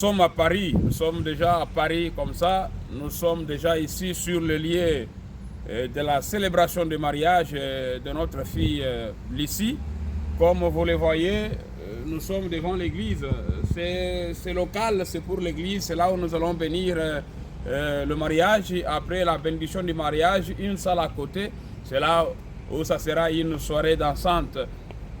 Nous sommes à Paris, nous sommes déjà à Paris comme ça, nous sommes déjà ici sur le lieu de la célébration du mariage de notre fille Lucie. Comme vous le voyez, nous sommes devant l'église, c'est local, c'est pour l'église, c'est là où nous allons bénir le mariage. Après la bénédiction du mariage, une salle à côté, c'est là où ça sera une soirée dansante,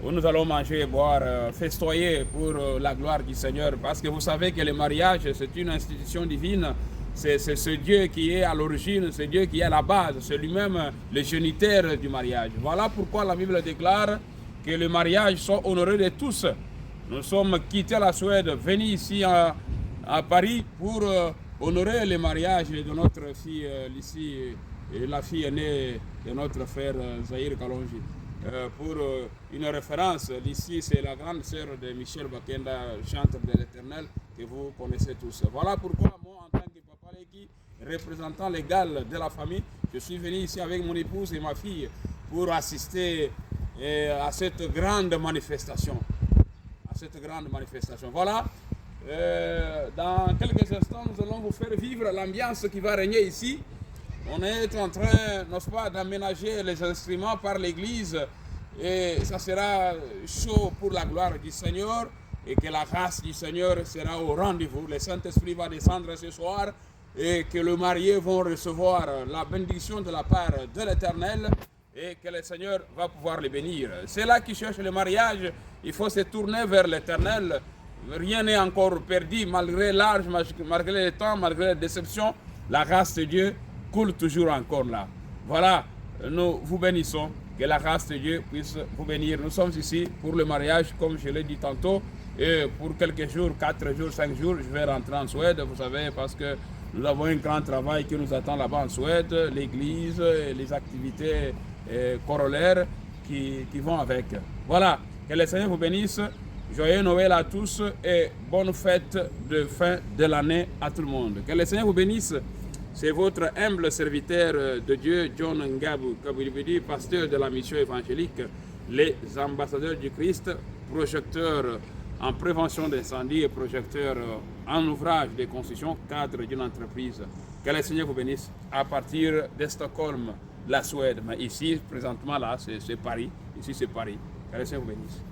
où nous allons manger et boire, festoyer pour la gloire du Seigneur. Parce que vous savez que le mariage, c'est une institution divine. C'est ce Dieu qui est à l'origine, c'est Dieu qui est à la base, c'est lui-même le géniteur du mariage. Voilà pourquoi la Bible déclare que le mariage soit honoré de tous. Nous sommes quittés la Suède, venus ici à Paris pour honorer le mariage de notre fille Lucie, et la fille aînée de notre frère Zahir Kalonji. Pour une référence, Lucie c'est la grande sœur de Michel Bakenda, chantre de l'Éternel, que vous connaissez tous. Voilà pourquoi moi, en tant que papa Leki, représentant légal de la famille, je suis venu ici avec mon épouse et ma fille pour assister à cette grande manifestation. Voilà. Dans quelques instants, nous allons vous faire vivre l'ambiance qui va régner ici. On est en train, n'est-ce pas, d'aménager les instruments par l'église et ça sera chaud pour la gloire du Seigneur et que la grâce du Seigneur sera au rendez-vous. Le Saint-Esprit va descendre ce soir et que les mariés vont recevoir la bénédiction de la part de l'Éternel et que le Seigneur va pouvoir les bénir. C'est là qui cherche le mariage, il faut se tourner vers l'Éternel. Rien n'est encore perdu malgré l'âge, malgré le temps, malgré les déceptions. La grâce de Dieu coule toujours encore là. Voilà, nous vous bénissons, que la grâce de Dieu puisse vous bénir. Nous sommes ici pour le mariage, comme je l'ai dit tantôt, et pour quelques jours, 4 jours, 5 jours, je vais rentrer en Suède, vous savez, parce que nous avons un grand travail qui nous attend là-bas en Suède, l'église, les activités corollaires qui vont avec. Voilà, que le Seigneur vous bénisse, joyeux Noël à tous et bonne fête de fin de l'année à tout le monde. Que le Seigneur vous bénisse. C'est votre humble serviteur de Dieu, John Ngabu Kabulibidi, pasteur de la mission évangélique, les ambassadeurs du Christ, projecteur en prévention d'incendie et projecteur en ouvrage de construction, cadre d'une entreprise. Que le Seigneur vous bénisse à partir de Stockholm, la Suède. Mais ici, présentement, là, c'est Paris. Ici, c'est Paris. Que le Seigneur vous bénisse.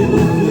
Hallelujah.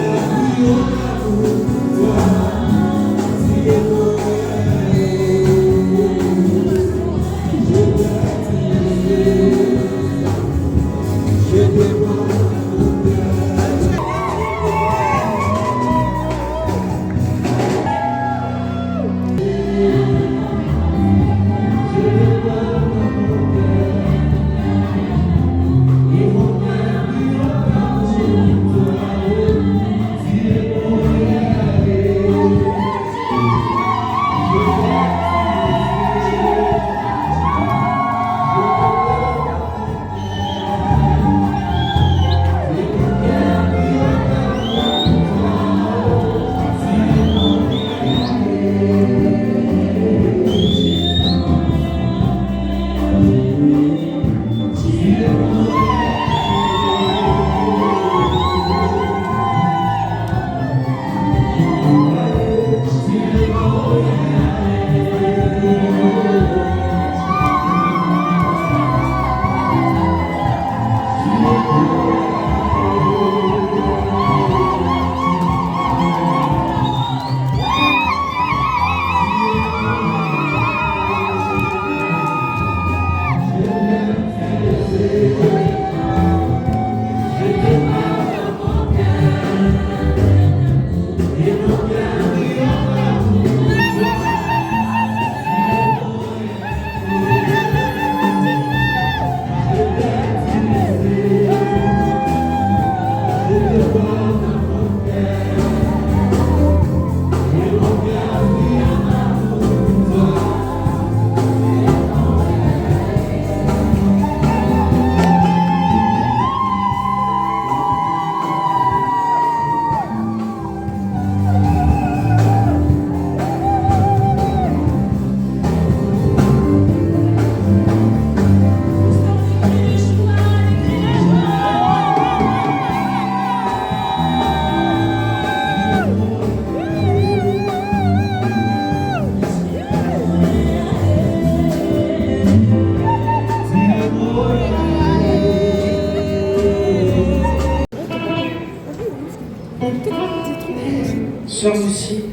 Sors d'ici.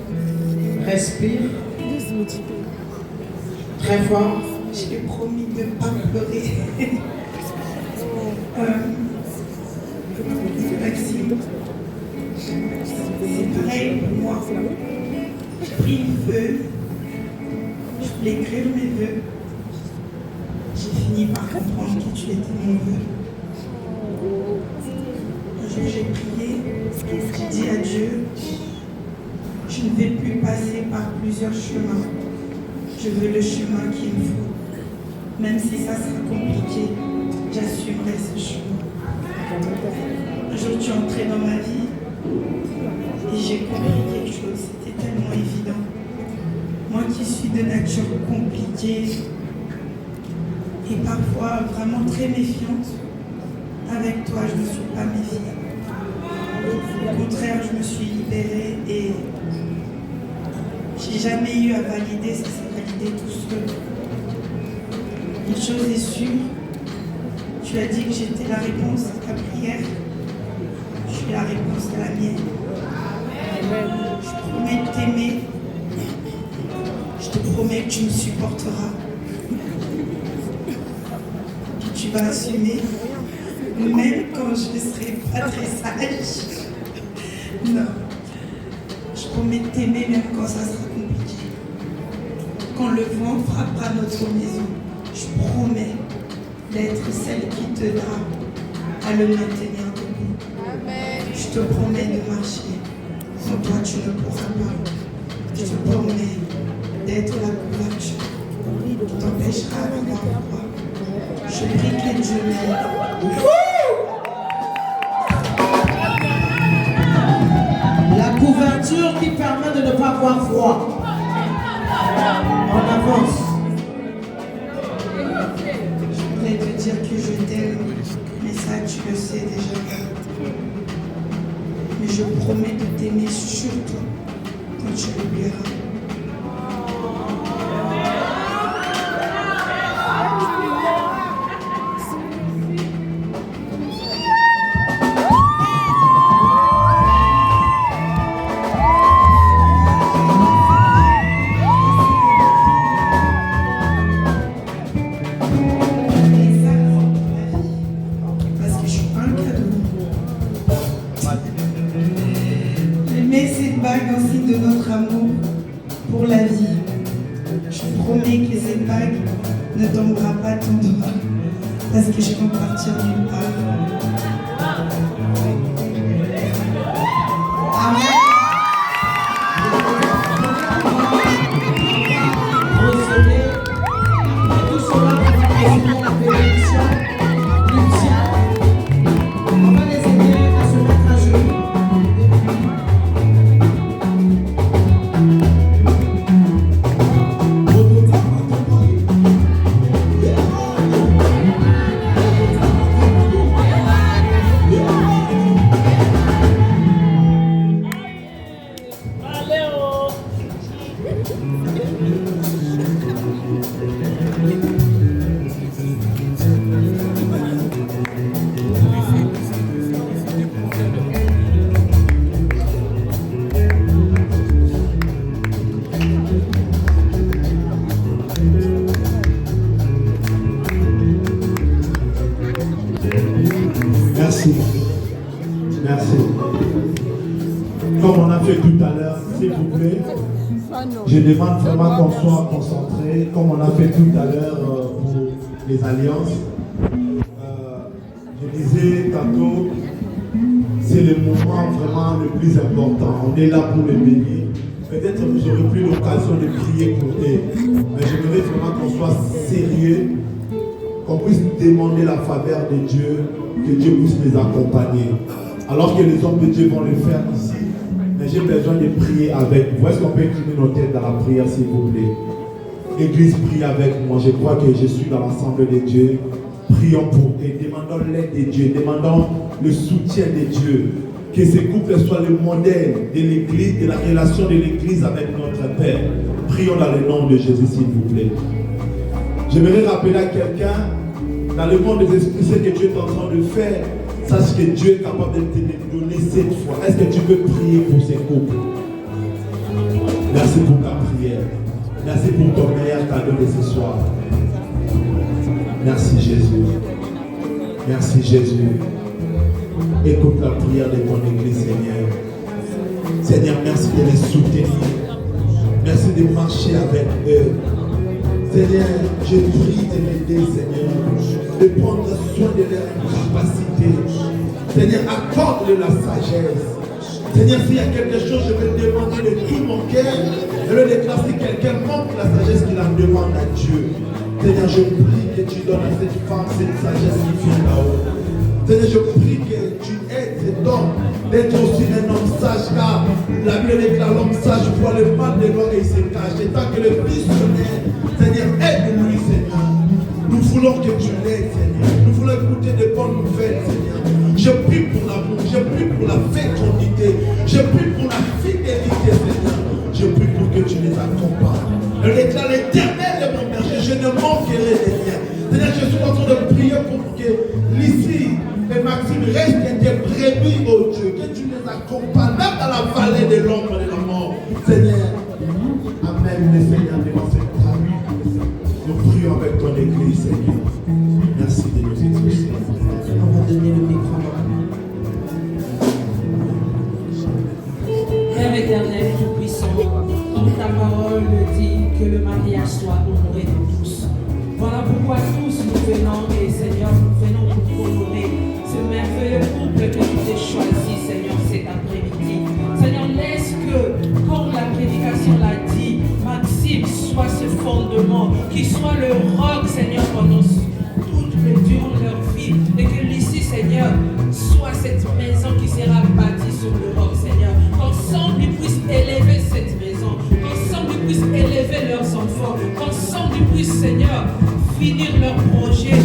Respire. Très fort. Je lui ai promis de ne pas pleurer. Maxime, c'est pareil pour moi. J'ai pris une vœu. Je voulais écrire mes vœux. J'ai fini par comprendre que tu étais mon vœu. Un jour j'ai prié, j'ai dit à Dieu, je ne vais plus passer par plusieurs chemins. Je veux le chemin qu'il me faut. Même si ça sera compliqué, j'assumerai ce chemin. Un jour tu es entré dans ma vie et j'ai compris quelque chose, c'était tellement évident. Moi qui suis de nature compliquée et parfois vraiment très méfiante, avec toi je ne me suis pas méfiée. Au contraire, je me suis libérée et j'ai jamais eu à valider, ça s'est validé tout seul. Une chose est sûre, tu as dit que j'étais la réponse à ta prière. Je suis la réponse à la mienne. Je promets de t'aimer. Je te promets que tu me supporteras. Que tu vas assumer. Même quand je ne serai pas très sage. Non. Je promets de t'aimer même quand ça sera compliqué. Quand le vent frappera notre maison, je promets d'être celle qui t'aidera à le maintenir debout. Amen. Je te promets de marcher. Sans toi, tu ne pourras pas. Je te promets d'être la couverture qui t'empêchera d'avoir froid. Je prie que Dieu m'aide. La couverture qui permet de ne pas avoir froid. On avance. Je voulais te dire que je t'aime, mais ça tu le sais déjà. Mais je promets de t'aimer surtout quand tu l'oublieras. Ne tombera pas ton doigt parce que je vais partir nulle part. Amen. Recevez tout cela pour la bénédiction. On va les aider à se mettre à genoux. Merci. Merci. Comme on a fait tout à l'heure, s'il vous plaît, je demande vraiment qu'on soit concentré, comme on a fait tout à l'heure pour les alliances. Je disais tantôt, c'est le moment vraiment le plus important. On est là pour les bénir. Peut-être que j'aurais plus l'occasion de prier pour eux. Mais j'aimerais vraiment qu'on soit sérieux, qu'on puisse demander la faveur de Dieu, que Dieu puisse les accompagner. Alors que les hommes de Dieu vont le faire ici, mais j'ai besoin de prier avec vous. Est-ce qu'on peut incliner nos têtes dans la prière, s'il vous plaît? L'église, prie avec moi. Je crois que je suis dans l'assemblée de Dieu. Prions pour eux. Demandons l'aide de Dieu. Demandons le soutien de Dieu. Que ces couples soient le modèle de l'église, de la relation de l'église avec notre Père. Prions dans le nom de Jésus, s'il vous plaît. J'aimerais rappeler à quelqu'un, dans le monde des esprits, ce que Dieu est en train de faire, sache que Dieu est capable de te donner cette foi. Est-ce que tu peux prier pour ces couples? Merci pour ta prière. Merci pour ton meilleur cadeau de ce soir. Merci Jésus. Merci Jésus. Écoute la prière de ton église, Seigneur. Seigneur, merci de les soutenir. Merci de marcher avec eux. Seigneur, je prie de l'aider, Seigneur, de prendre soin de leur capacité. Seigneur, accorde-le la sagesse. Seigneur, s'il y a quelque chose, je vais te demander de tout mon cœur. Je vais déclarer si quelqu'un manque la sagesse qu'il en demande à Dieu. Seigneur, je prie que tu donnes à cette femme cette sagesse qui vient là-haut. Seigneur, je prie que tu aides cet homme d'être aussi un homme sage, car la Bible déclare l'homme sage voit le mal de l'homme et il se cache. Et tant que le visionnaire, Seigneur, aide-lui, Seigneur. Nous voulons que tu l'aides, Seigneur. Nous voulons écouter de bonnes nouvelles, Seigneur. Je prie pour l'amour, je prie pour la fécondité, je prie pour la fidélité, Seigneur. Je prie pour que tu les accompagnes. Je déclare l'Éternel de mon berger, je ne manquerai de rien. Seigneur, je suis en train de prier pour que Lizzie et Maxime restent des brebis, oh Dieu, que tu les accompagnes, même dans la vallée de l'ombre de la mort. Seigneur, Amen, le Seigneur, devant cette table. Nous prions avec ton église, Seigneur. Merci de nous exaucer. On va donner le micro. Père éternel, tout-puissant, ta parole dit que le mariage soit honoré de tous. Voilà pourquoi tous nous venons, et Seigneur, nous venons pour honorer ce merveilleux couple que tu t'es choisi, Seigneur, cet après-midi. Seigneur, laisse que, comme la prédication l'a dit, Maxime soit ce fondement, qui soit le roc, Seigneur, pendant durant leur vie, et que l'ici, Seigneur, soit cette maison qui sera bâtie sur le roc, Seigneur. Qu'ensemble, ils puissent élever cette maison, qu'ensemble, ils puissent élever leurs enfants, qu'ensemble, ils puissent, Seigneur, finir leur projet